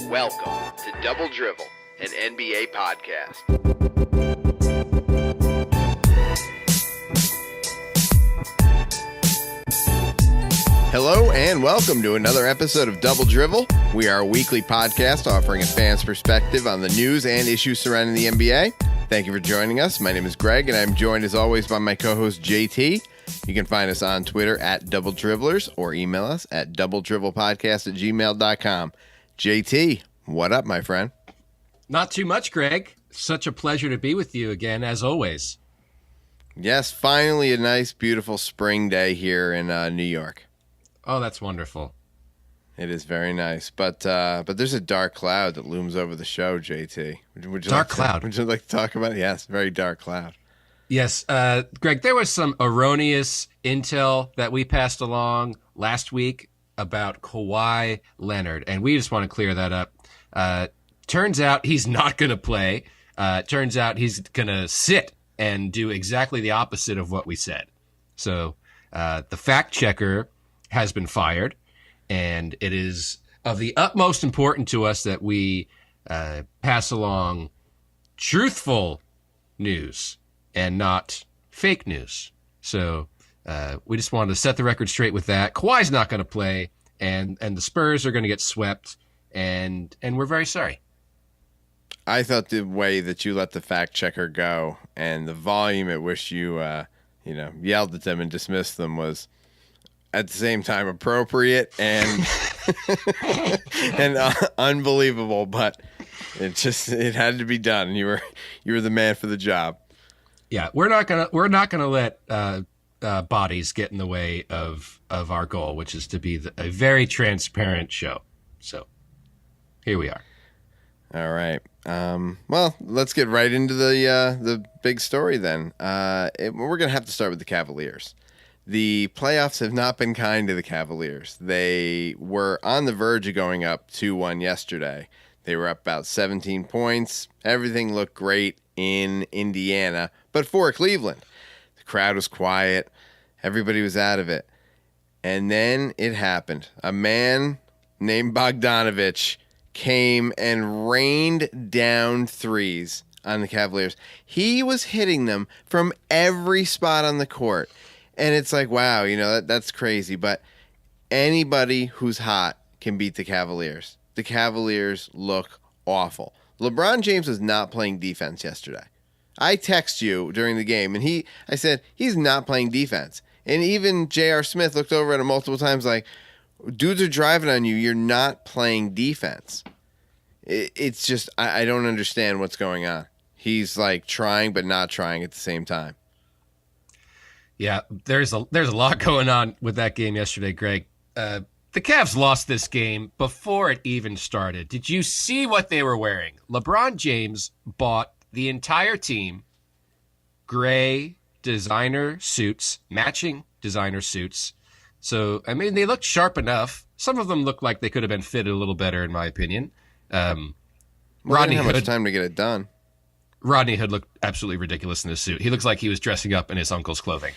Welcome to Double Drivel, an NBA podcast. Hello and welcome to another episode of Double Drivel. We are a weekly podcast offering a fan's perspective on the news and issues surrounding the NBA. Thank you for joining us. My name is Greg, and I'm joined as always by my co-host JT. You can find us on Twitter at Double Dribblers or email us at doubledrivelpodcast@gmail.com. JT, what up, my friend? Not too much, Greg. Such a pleasure to be with you again, as always. Yes, finally a nice, beautiful spring day here in New York. Oh, that's wonderful. It is very nice, but there's a dark cloud that looms over the show, JT. Would you cloud. Would you like to talk about it? Yes, very dark cloud. Yes, Greg, there was some erroneous intel that we passed along last week about Kawhi Leonard, and we just want to clear that up. Turns out he's not going to play. Turns out he's going to sit and do exactly the opposite of what we said. So the fact checker has been fired, and it is of the utmost importance to us that we pass along truthful news and not fake news. So we just wanted to set the record straight with that. Kawhi's not going to play, and the Spurs are going to get swept, and we're very sorry. I thought the way that you let the fact checker go and the volume at which you yelled at them and dismissed them was at the same time appropriate and unbelievable, but it had to be done. You were the man for the job. Yeah, we're not gonna let bodies get in the way of our goal, which is to be a very transparent show. So here we are. All right. Well, let's get right into the big story then. We're gonna have to start with the Cavaliers. The playoffs have not been kind to the Cavaliers. They were on the verge of going up 2-1 yesterday. They were up about 17 points. Everything looked great in Indiana, but for Cleveland. The crowd was quiet. Everybody was out of it. And then it happened. A man named Bogdanovich came and rained down threes on the Cavaliers. He was hitting them from every spot on the court. And it's like, wow, that's crazy. But anybody who's hot can beat the Cavaliers. The Cavaliers look awful. LeBron James was not playing defense yesterday. I text you during the game, and I said, he's not playing defense. And even J.R. Smith looked over at him multiple times like, dudes are driving on you. You're not playing defense. It's just, I don't understand what's going on. He's like trying but not trying at the same time. Yeah, there's a lot going on with that game yesterday, Greg. The Cavs lost this game before it even started. Did you see what they were wearing? LeBron James bought the entire team gray designer suits, matching designer suits. So, I mean, they looked sharp enough. Some of them looked like they could have been fitted a little better, in my opinion. Rodney Hood, how much time to get it done? Rodney Hood looked absolutely ridiculous in this suit. He looks like he was dressing up in his uncle's clothing.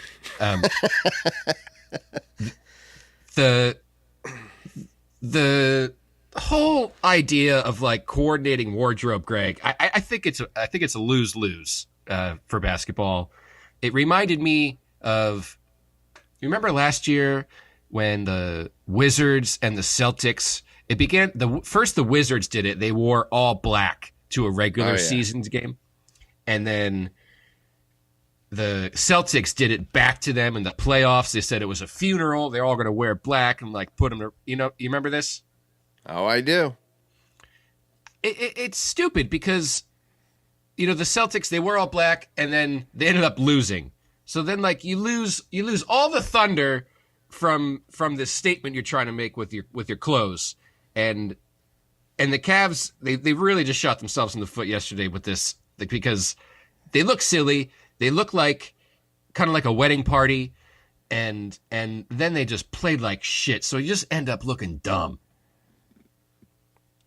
The whole idea of like coordinating wardrobe, Greg, I think it's a lose-lose for basketball. It reminded me of, you remember last year when the Wizards and the Celtics, the Wizards did it. They wore all black to a regular season's game. And then the Celtics did it back to them in the playoffs. They said it was a funeral. They're all going to wear black and like put them to, you remember this? Oh, I do. It's stupid because, the Celtics, they were all black and then they ended up losing. So then like you lose all the thunder from this statement you're trying to make with your clothes. And the Cavs, they really just shot themselves in the foot yesterday with this, because they look silly. They look like kind of like a wedding party, and then they just played like shit. So you just end up looking dumb.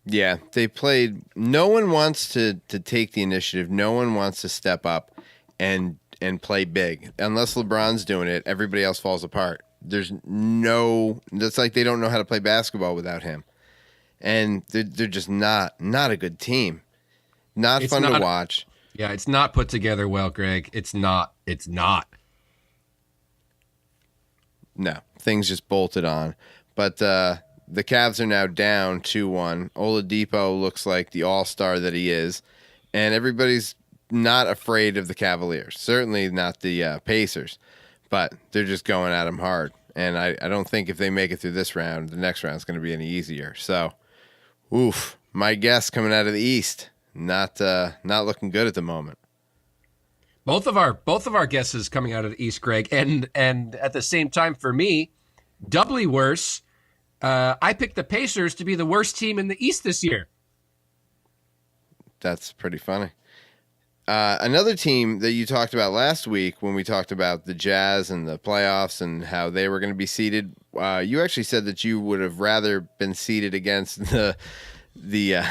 Yeah, they played. No one wants to take the initiative. No one wants to step up and play big. Unless LeBron's doing it, everybody else falls apart. there's no. It's like they don't know how to play basketball without him, and they're just not a good team. Not fun to watch. Yeah, it's not put together well, Greg. It's not. It's not. No, things just bolted on. But the Cavs are now down 2-1. Oladipo looks like the all-star that he is, and everybody's not afraid of the Cavaliers. Certainly not the Pacers, but they're just going at them hard. And I don't think if they make it through this round, the next round is going to be any easier. So, oof, my guess coming out of the East, not looking good at the moment. Both of our guesses coming out of the East, Greg, and at the same time for me, doubly worse. I picked the Pacers to be the worst team in the East this year. That's pretty funny. Another team that you talked about last week when we talked about the Jazz and the playoffs and how they were going to be seeded, you actually said that you would have rather been seeded against the the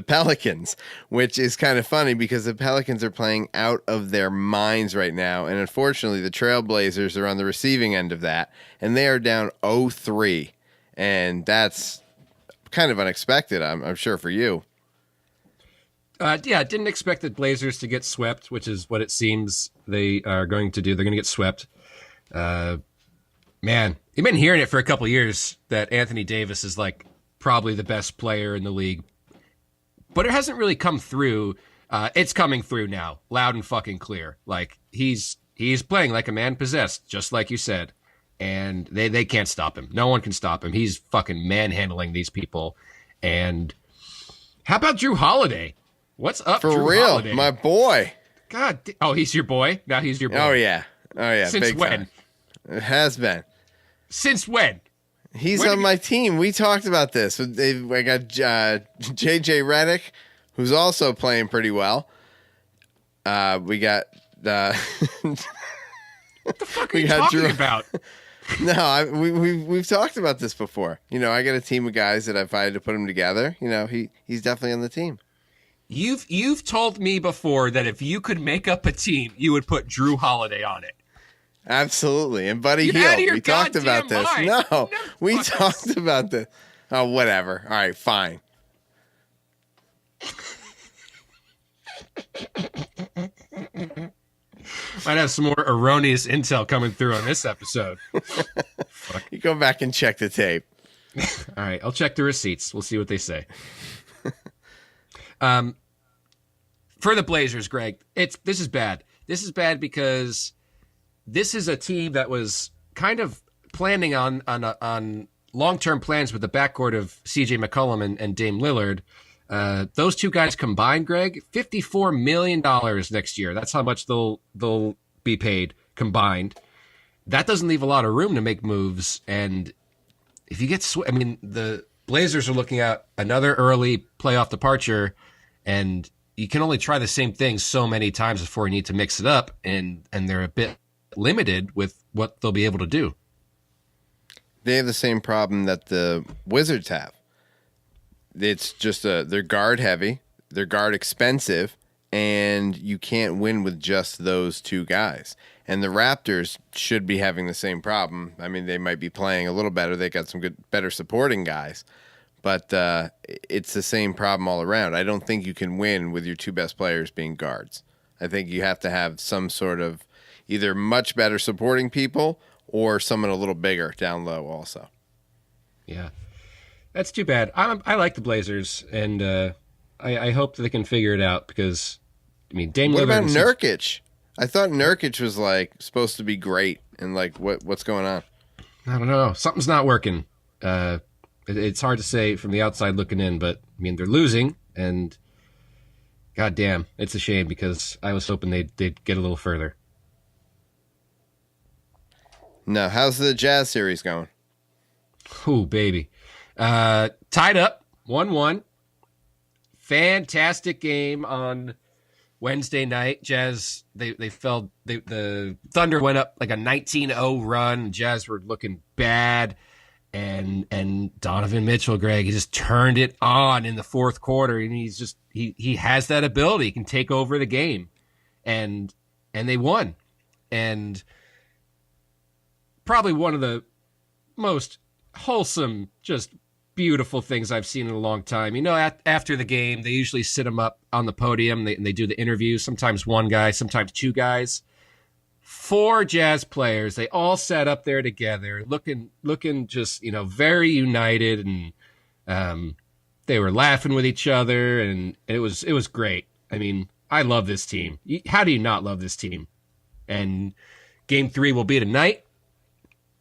Pelicans, which is kind of funny because the Pelicans are playing out of their minds right now, and unfortunately the Trailblazers are on the receiving end of that, and they are down 0-3, and that's kind of unexpected, I'm sure, for you. Yeah, didn't expect the Blazers to get swept, which is what it seems they are going to do. They're going to get swept. Man, you've been hearing it for a couple of years that Anthony Davis is like probably the best player in the league, but it hasn't really come through. It's coming through now, loud and fucking clear. Like he's playing like a man possessed, just like you said, and they can't stop him. No one can stop him. He's fucking manhandling these people. And how about Drew Holiday? What's up, for Drew real, Holiday? my boy? God, he's your boy. Now he's your boy. Oh yeah. Since big when? Time. It has been. Since when? He's on my team. We talked about this. I got JJ Redick, who's also playing pretty well. We got. What the fuck are you talking about? No, we've talked about this before. You know, I got a team of guys that if I had to put them together, you know, he's definitely on the team. You've told me before that if you could make up a team, you would put Drew Holiday on it. Absolutely. And Buddy Hield, we talked about this. Mind. No, we talked about this. Oh, whatever. All right, fine. Might have some more erroneous intel coming through on this episode. Fuck. You go back and check the tape. All right, I'll check the receipts. We'll see what they say. For the Blazers, Greg, this is bad. This is bad because this is a team that was kind of planning on long-term plans with the backcourt of C.J. McCollum and Dame Lillard. Those two guys combined, Greg, $54 million next year. That's how much they'll be paid combined. That doesn't leave a lot of room to make moves. And if you get, the Blazers are looking at another early playoff departure, and you can only try the same thing so many times before you need to mix it up, and they're a bit limited with what they'll be able to do. They have the same problem that the Wizards have. It's just they're guard heavy, they're guard expensive, and you can't win with just those two guys. And the Raptors should be having the same problem. I mean, they might be playing a little better. They got some better supporting guys, but it's the same problem all around. I don't think you can win with your two best players being guards. I think you have to have some sort of either much better supporting people or someone a little bigger down low also. Yeah. That's too bad. I like the Blazers, and I hope that they can figure it out because, Dame Lillard. What about Nurkic? I thought Nurkic was supposed to be great, and what's going on? I don't know. Something's not working. It's hard to say from the outside looking in, but they're losing, and goddamn, it's a shame because I was hoping they'd get a little further. No, how's the Jazz series going? Oh, baby. Tied up 1-1. Fantastic game on Wednesday night. Jazz, they fell. The Thunder went up like a 19-0 run. Jazz were looking bad, and Donovan Mitchell, Greg, he just turned it on in the fourth quarter, and he has that ability. He can take over the game, and they won. And probably one of the most wholesome, just beautiful things I've seen in a long time. You know, after the game, they usually sit them up on the podium and they do the interviews. Sometimes one guy, sometimes two guys. 4 Jazz players. They all sat up there together, looking just, you know, very united, and they were laughing with each other, and it was great. I mean, I love this team. How do you not love this team? And Game 3 will be tonight.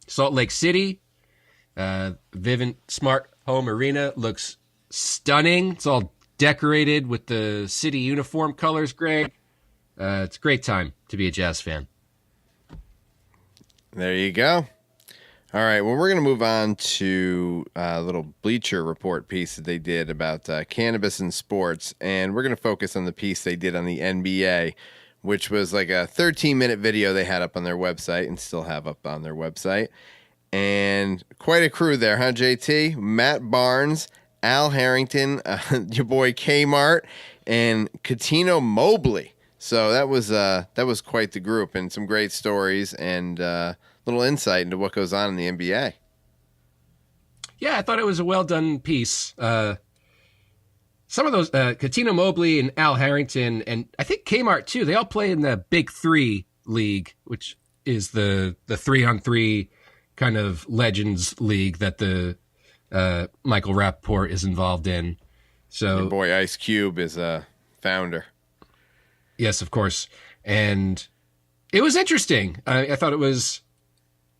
Salt Lake City. Vivint Smart Home Arena looks stunning. It's all decorated with the city uniform colors, Greg. It's a great time to be a Jazz fan. There you go. All right, well, we're going to move on to a little Bleacher Report piece that they did about cannabis in sports, and we're going to focus on the piece they did on the NBA, which was like a 13-minute video they had up on their website and still have up on their website. And quite a crew there, huh, JT? Matt Barnes, Al Harrington, your boy Kmart, and Cuttino Mobley. So that was quite the group, and some great stories and little insight into what goes on in the NBA. Yeah, I thought it was a well done piece. Some of those Cuttino Mobley and Al Harrington, and I think Kmart too. They all play in the Big 3 league, which is the 3-on-3 kind of legends league that the Michael Rappaport is involved in. So your boy Ice Cube is a founder. Yes, of course. And it was interesting. I thought it was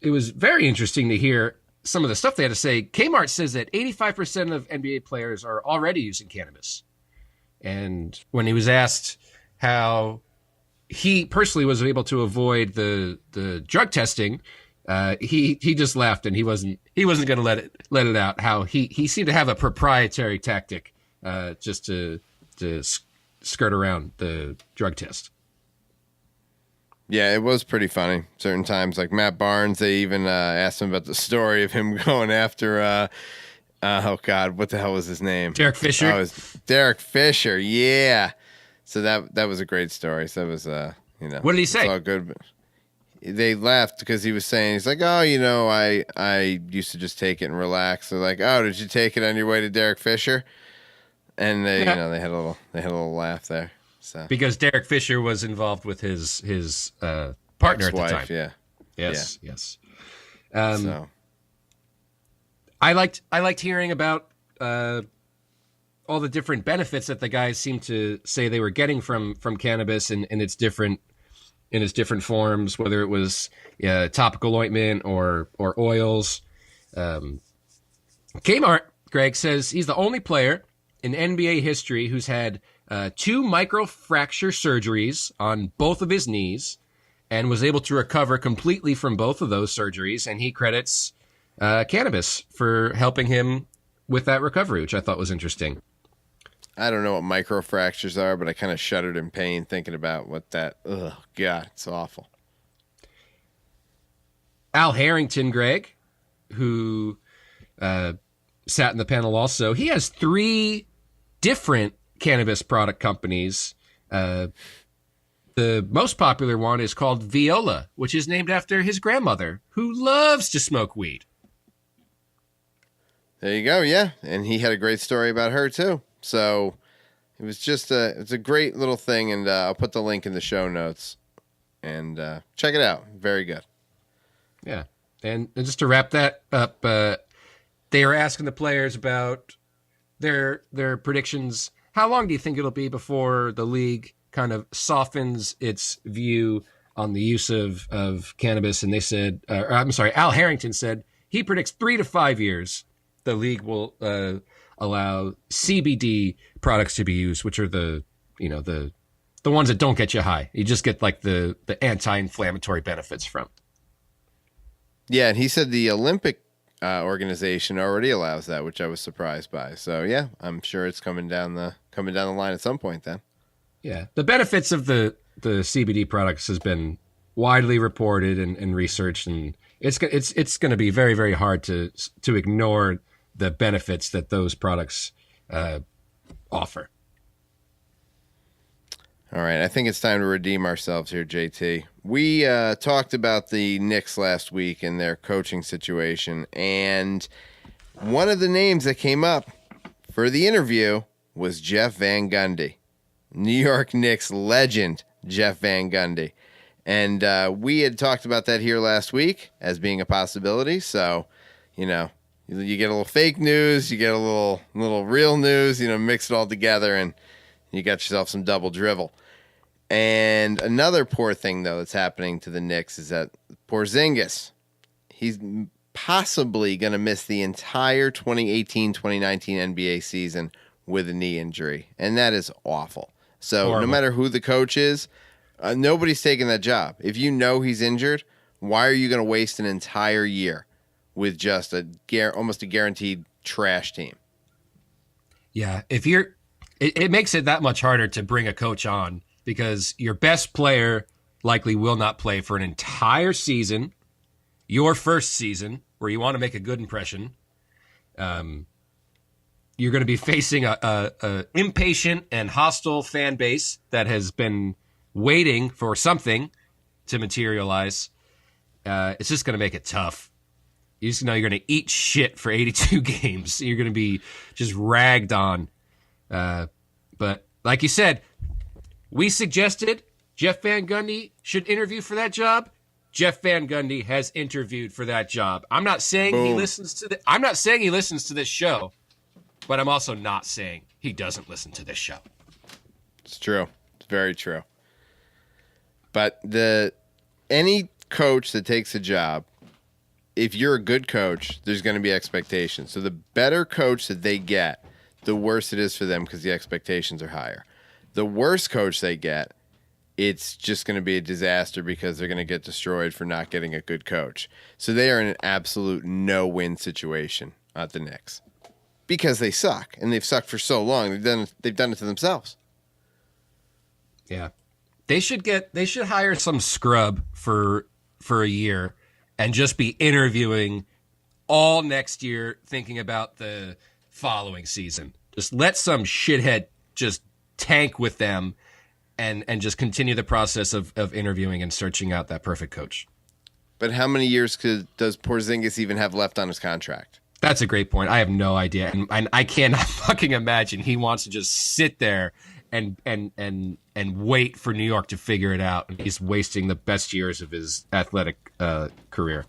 very interesting to hear some of the stuff they had to say. Kmart says that 85% of NBA players are already using cannabis. And when he was asked how he personally was able to avoid the drug testing, he just laughed, and he wasn't going to let it out. How he seemed to have a proprietary tactic just to skirt around the drug test. Yeah, it was pretty funny. Certain times, like Matt Barnes, they even asked him about the story of him going after, oh God, what the hell was his name? Derek Fisher. Oh, it was Derek Fisher. Yeah. So that was a great story. So that was, what did he say? It's all good. But they laughed because he was saying, he's like, oh, you know, I used to just take it and relax. They're like, oh, did you take it on your way to Derek Fisher? And they, yeah. you know, they had a little laugh there. So because Derek Fisher was involved with his partner ex-wife, at the time. Yeah. Yes. So I liked hearing about all the different benefits that the guys seem to say they were getting from cannabis in its different forms, whether it was topical ointment or oils. Kmart, Greg, says he's the only player in NBA history who's had 2 microfracture surgeries on both of his knees and was able to recover completely from both of those surgeries. And he credits cannabis for helping him with that recovery, which I thought was interesting. I don't know what microfractures are, but I kind of shuddered in pain thinking about what that. Oh God, it's awful. Al Harrington, Greg, who sat in the panel also, he has 3 different cannabis product companies. The most popular one is called Viola, which is named after his grandmother, who loves to smoke weed. There you go. Yeah, and he had a great story about her too. So it was just it's a great little thing, and I'll put the link in the show notes and check it out. Very good. Yeah, and just to wrap that up, they are asking the players about their predictions. How long do you think it'll be before the league kind of softens its view on the use of cannabis? And they said, Al Harrington said he predicts 3 to 5 years the league will allow CBD products to be used, which are the ones that don't get you high. You just get like the anti-inflammatory benefits from. Yeah, and he said the Olympic organization already allows that, which I was surprised by. So yeah, I'm sure it's coming down the line at some point then. Yeah, the benefits of the CBD products has been widely reported and researched, and it's going to be very, very hard to ignore the benefits that those products offer. All right, I think it's time to redeem ourselves here, JT. We talked about the Knicks last week and their coaching situation, and one of the names that came up for the interview was Jeff Van Gundy, New York Knicks legend Jeff Van Gundy. And we had talked about that here last week as being a possibility. So, you know, you get a little fake news, you get a little real news, mix it all together, and you got yourself some double drivel. And another poor thing, though, that's happening to the Knicks is that Porzingis, he's possibly going to miss the entire 2018-2019 NBA season with a knee injury. And that is awful. So Horrible. No matter who the coach is, nobody's taking that job. If you know he's injured, why are you going to waste an entire year with just almost a guaranteed trash team? Yeah, it makes it that much harder to bring a coach on because your best player likely will not play for an entire season, your first season, where you want to make a good impression. You're going to be facing a impatient and hostile fan base that has been waiting for something to materialize. It's just going to make it tough. You just know you're going to eat shit for 82 games. You're going to be just ragged on. But like you said, we suggested Jeff Van Gundy should interview for that job. Jeff Van Gundy has interviewed for that job. I'm not saying he listens to this show, but I'm also not saying he doesn't listen to this show. It's true. It's very true. But any coach that takes a job, if you're a good coach, there's going to be expectations. So the better coach that they get, the worse it is for them because the expectations are higher. The worse coach they get, it's just going to be a disaster because they're going to get destroyed for not getting a good coach. So they are in an absolute no-win situation at the Knicks because they suck, and they've sucked for so long. They've done it to themselves. Yeah. They should hire some scrub for a year and just be interviewing all next year thinking about the following season. Just let some shithead just tank with them and just continue the process of interviewing and searching out that perfect coach. But how many years does Porzingis even have left on his contract? That's a great point. I have no idea. And I cannot fucking imagine he wants to just sit there and wait for New York to figure it out. And he's wasting the best years of his athletic career.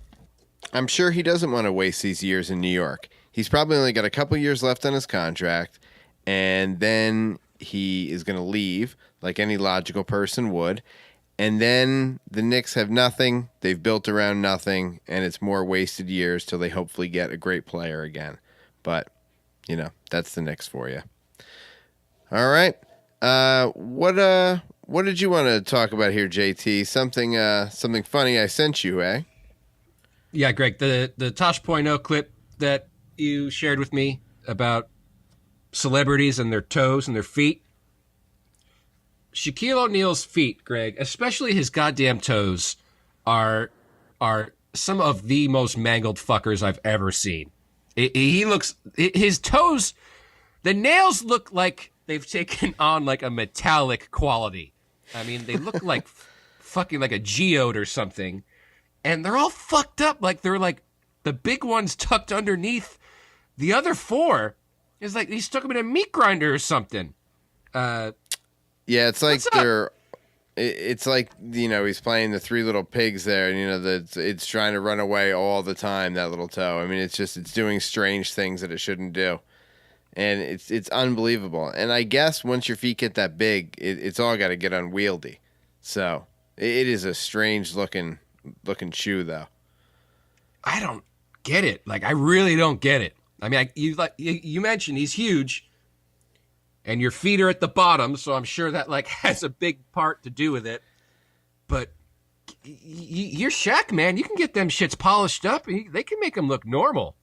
I'm sure he doesn't want to waste these years in New York. He's probably only got a couple years left on his contract, and then he is going to leave like any logical person would. And then the Knicks have nothing. They've built around nothing, and it's more wasted years till they hopefully get a great player again. But, that's the Knicks for you. All right. What did you want to talk about here, JT? Something funny I sent you, eh? Yeah, Greg, the Tosh Point oh clip that you shared with me about celebrities and their toes and their feet. Shaquille O'Neal's feet, Greg, especially his goddamn toes, are some of the most mangled fuckers I've ever seen. His toes, the nails look like they've taken on like a metallic quality. I mean, they look like fucking like a geode or something. And they're all fucked up. Like they're like the big ones tucked underneath the other four. It's like he stuck them in a meat grinder or something. Yeah, it's like it's like, he's playing the Three Little Pigs there, and it's trying to run away all the time, that little toe. I mean, it's doing strange things that it shouldn't do. And it's unbelievable. And I guess once your feet get that big, it's all got to get unwieldy. So it is a strange looking shoe, though. I don't get it. Like, I really don't get it. I mean, you mentioned he's huge, and your feet are at the bottom, so I'm sure that like has a big part to do with it. But you're Shaq, man. You can get them shits polished up. They can make them look normal.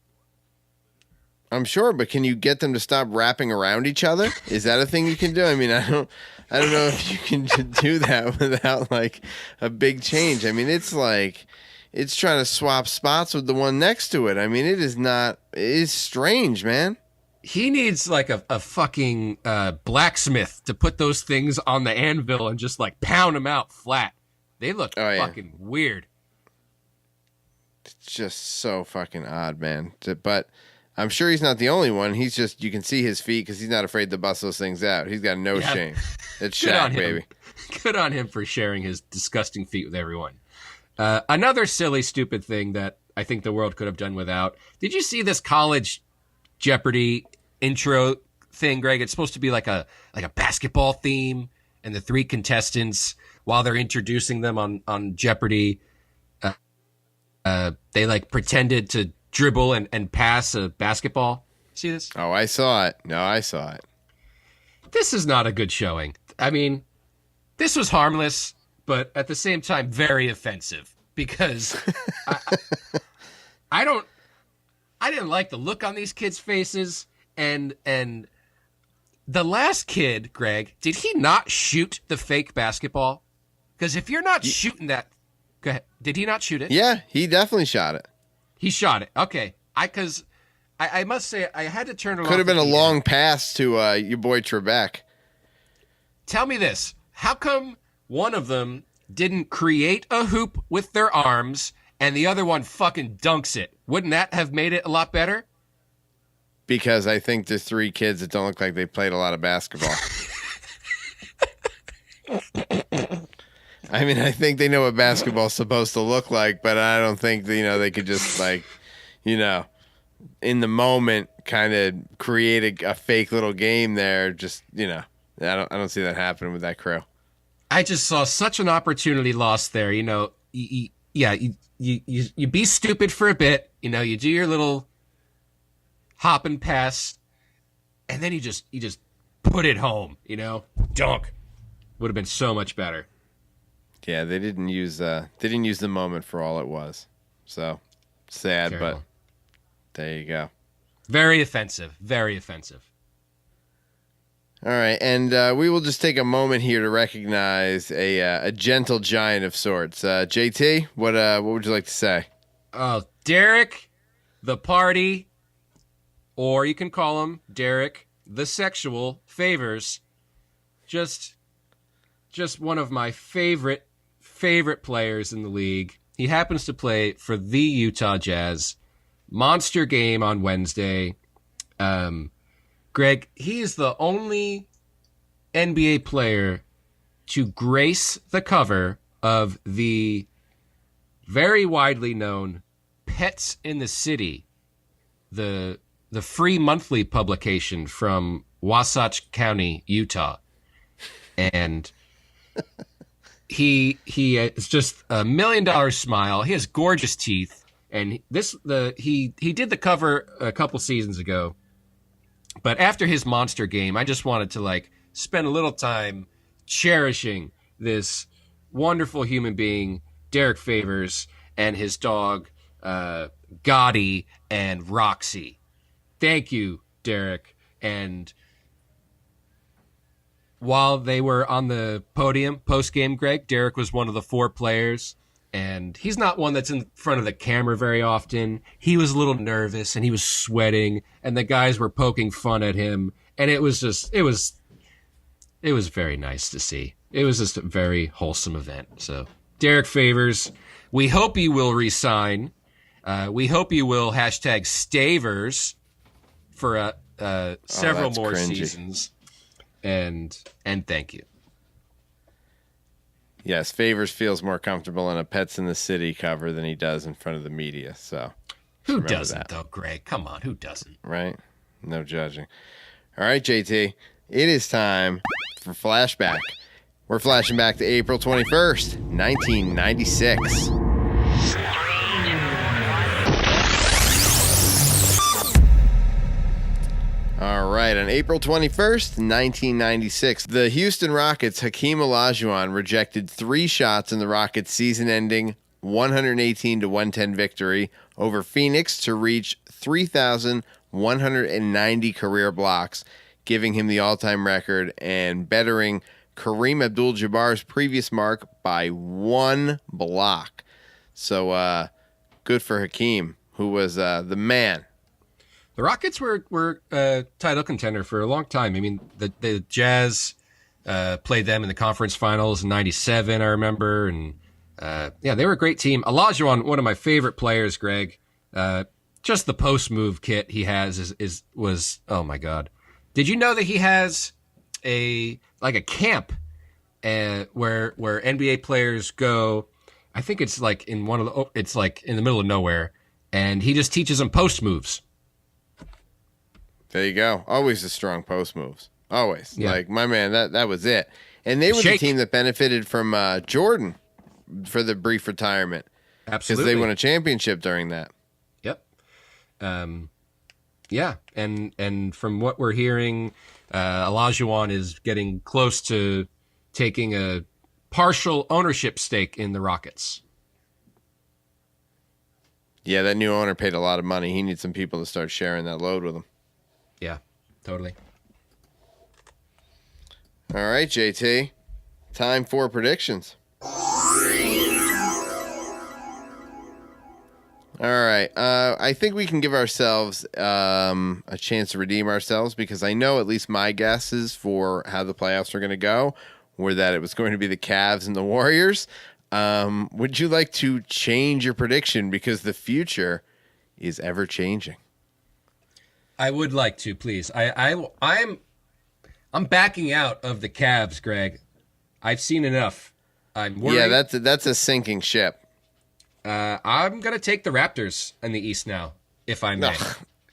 I'm sure, but can you get them to stop wrapping around each other? Is that a thing you can do? I mean, I don't know if you can do that without like a big change. I mean, it's like it's trying to swap spots with the one next to it. I mean, it is strange, man. He needs like a fucking blacksmith to put those things on the anvil and just like pound them out flat. They look fucking weird. It's just so fucking odd, man. But I'm sure he's not the only one. He's just, you can see his feet because he's not afraid to bust those things out. He's got no shame. It's Shaq, baby. Good on him for sharing his disgusting feet with everyone. Another silly, stupid thing that I think the world could have done without. Did you see this college Jeopardy intro thing, Greg? It's supposed to be like a basketball theme, and the three contestants, while they're introducing them on Jeopardy, they like pretended to dribble and pass a basketball. See this? Oh, I saw it. No, I saw it. This is not a good showing. I mean, this was harmless, but at the same time, very offensive because I didn't like the look on these kids' faces, and the last kid, Greg, did he not shoot the fake basketball? Because if you're not shooting that, go ahead. Did he not shoot it? Yeah, he definitely shot it. He shot it. Okay, because I must say I had to turn it off. Could have been a long pass to your boy Trebek. Tell me this: how come one of them didn't create a hoop with their arms and the other one fucking dunks it? Wouldn't that have made it a lot better? Because I think there's three kids that don't look like they played a lot of basketball. I mean, I think they know what basketball's supposed to look like, but I don't think they could just in the moment kind of create a fake little game there. Just I don't see that happening with that crew. I just saw such an opportunity lost there. You be stupid for a bit. You do your little hop and pass, and then you just put it home. Dunk would have been so much better. Yeah, they didn't use the moment for all it was. So sad, Terrible. But there you go. Very offensive. Very offensive. All right, and we will just take a moment here to recognize a gentle giant of sorts. JT, what would you like to say? Oh, Derek, the party, or you can call him Derek, the sexual favors. Just one of my favorite players in the league. He happens to play for the Utah Jazz. Monster game on Wednesday. Greg, he is the only NBA player to grace the cover of the very widely known Pets in the City, the free monthly publication from Wasatch County, Utah. And he is just $1 million smile. He has gorgeous teeth, and he did the cover a couple seasons ago. But after his monster game, I just wanted to spend a little time cherishing this wonderful human being, Derek Favors, and his dog, Gotti and Roxy. Thank you, Derek. And while they were on the podium post-game, Greg, Derek was one of the 4 players. And he's not one that's in front of the camera very often. He was a little nervous and he was sweating, and the guys were poking fun at him. And it was very nice to see. It was just a very wholesome event. So, Derek Favors, we hope you will resign. We hope you will #Stavers for several more cringy seasons. And thank you. Yes, Favors feels more comfortable in a Pets in the City cover than he does in front of the media. So, who doesn't, though, Greg? Come on, who doesn't? Right? No judging. All right, JT, it is time for Flashback. We're flashing back to April 21st, 1996. All right, on April 21st, 1996, the Houston Rockets' Hakeem Olajuwon rejected 3 shots in the Rockets' season-ending 118-110 victory over Phoenix to reach 3,190 career blocks, giving him the all-time record and bettering Kareem Abdul-Jabbar's previous mark by 1 block. So good for Hakeem, who was the man. The Rockets were a title contender for a long time. I mean, the Jazz played them in the conference finals in '97, I remember, and yeah, they were a great team. Olajuwon, one of my favorite players, Greg. Just the post move kit he has was oh my god. Did you know that he has a camp where NBA players go? I think it's like in it's like in the middle of nowhere, and he just teaches them post moves. There you go. Always the strong post moves. Always. Yeah. Like, my man, that was it. And they were Shake. the team that benefited from Jordan for the brief retirement. Absolutely. Because they won a championship during that. Yep. Yeah. And from what we're hearing, Olajuwon is getting close to taking a partial ownership stake in the Rockets. Yeah, that new owner paid a lot of money. He needs some people to start sharing that load with him. Yeah, totally. All right, JT. Time for predictions. All right. I think we can give ourselves a chance to redeem ourselves because I know at least my guesses for how the playoffs are going to go were that it was going to be the Cavs and the Warriors. Would you like to change your prediction because the future is ever changing? I would like to, please. I'm backing out of the Cavs, Greg. I've seen enough. I'm worried. Yeah, that's a sinking ship. I'm gonna take the Raptors in the East now, if I may.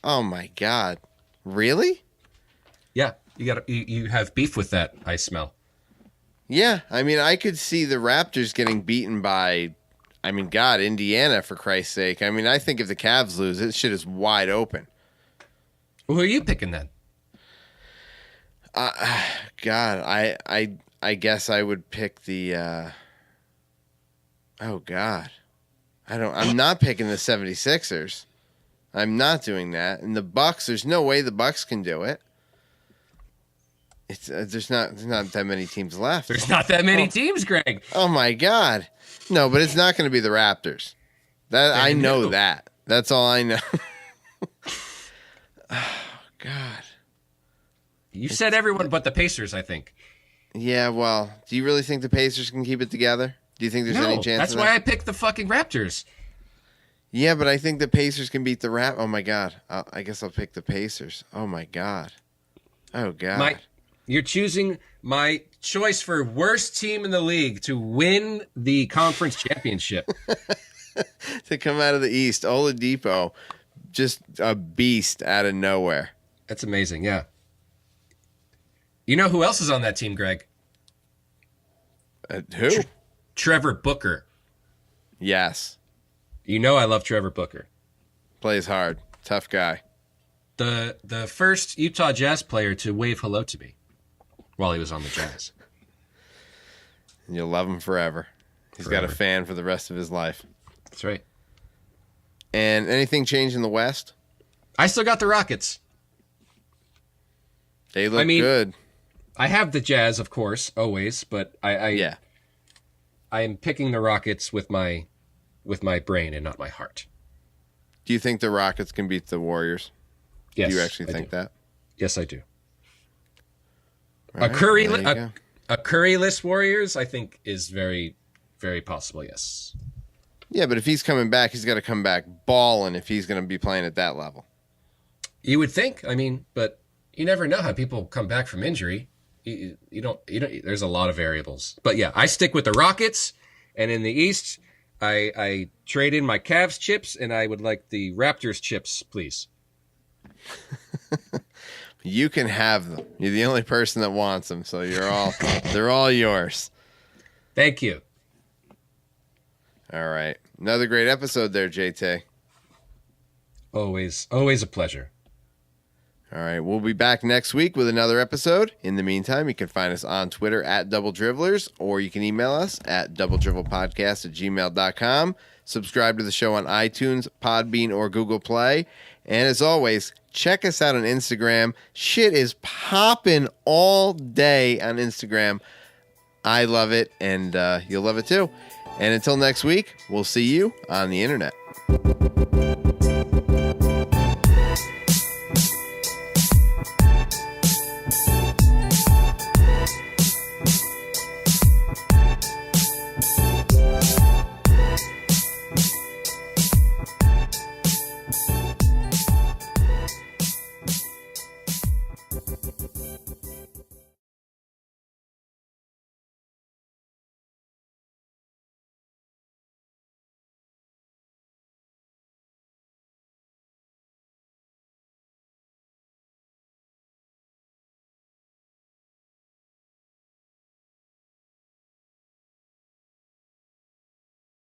Oh my God, really? Yeah, you have beef with that. I smell. Yeah, I mean, I could see the Raptors getting beaten by, Indiana, for Christ's sake. I mean, I think if the Cavs lose, this shit is wide open. Who are you picking then? God, I guess I would pick the. Oh God, I'm not picking the 76ers. I'm not doing that. And the Bucks, there's no way the Bucks can do it. It's there's not that many teams left. There's not that many teams, Greg. Oh my God, no! But it's not going to be the Raptors. That I know that. That's all I know. Oh God. You said everyone but the Pacers, I think. Yeah, well, do you really think the Pacers can keep it together? Do you think there's any chance? That's why I picked the fucking Raptors. Yeah, but I think the Pacers can beat the Oh my God. I guess I'll pick the Pacers. Oh my God. Oh God. You're choosing my choice for worst team in the league to win the conference championship. To come out of the East, Oladipo, just a beast out of nowhere. That's amazing, yeah. You know who else is on that team, Greg? Who? Trevor Booker. Yes. You know I love Trevor Booker. Plays hard. Tough guy. The first Utah Jazz player to wave hello to me while he was on the Jazz. And you'll love him forever. He's got a fan for the rest of his life. That's right. And anything change in the West? I still got the Rockets. They look good. I have the Jazz, of course, always, but I am picking the Rockets with my brain and not my heart. Do you think the Rockets can beat the Warriors? Yes. Do you actually think that? Yes, I do. Right, a Curry-less Warriors, I think, is very, very possible, yes. Yeah, but if he's coming back, he's got to come back balling if he's going to be playing at that level. You would think, but you never know how people come back from injury. You don't, there's a lot of variables. But yeah, I stick with the Rockets, and in the East, I trade in my Cavs chips, and I would like the Raptors chips, please. You can have them. You're the only person that wants them, so they're all yours. Thank you. All right. Another great episode there, JT. Always a pleasure. All right. We'll be back next week with another episode. In the meantime, you can find us on Twitter at Double Dribblers, or you can email us at doubledribblepodcast@gmail.com. Subscribe to the show on iTunes, Podbean, or Google Play. And as always, check us out on Instagram. Shit is popping all day on Instagram. I love it, and you'll love it too. And until next week, we'll see you on the internet.